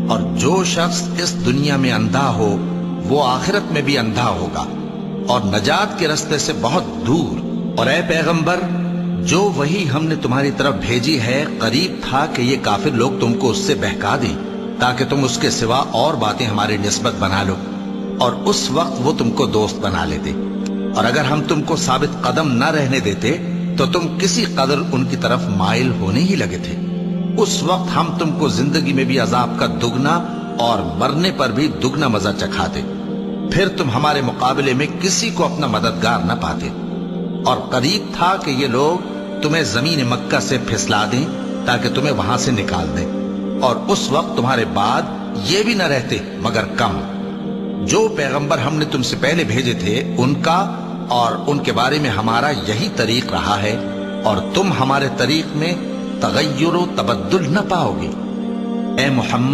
اور جو شخص اس دنیا میں اندھا ہو وہ آخرت میں بھی اندھا ہوگا اور نجات کے رستے سے بہت دور۔ اور اے پیغمبر، جو وہی ہم نے تمہاری طرف بھیجی ہے قریب تھا کہ یہ کافر لوگ تم کو اس سے بہکا دیں تاکہ تم اس کے سوا اور باتیں ہماری نسبت بنا لو، اور اس وقت وہ تم کو دوست بنا لیتے۔ اور اگر ہم تم کو ثابت قدم نہ رہنے دیتے تو تم کسی قدر ان کی طرف مائل ہونے ہی لگے تھے۔ اس وقت ہم تم کو زندگی میں بھی عذاب کا دگنا اور مرنے پر بھی دگنا مزہ چکھاتے، پھر تم ہمارے مقابلے میں کسی کو اپنا مددگار نہ پاتے۔ اور قریب تھا کہ یہ لوگ تمہیں زمین مکہ سے پھسلا دیں تاکہ تمہیں وہاں سے نکال دیں، اور اس وقت تمہارے بعد یہ بھی نہ رہتے مگر کم۔ جو پیغمبر ہم نے تم سے پہلے بھیجے تھے ان کا اور ان کے بارے میں ہمارا یہی طریق رہا ہے، اور تم ہمارے طریق میں تغیر و تبدل نہ پاؤ گے۔ اے محمد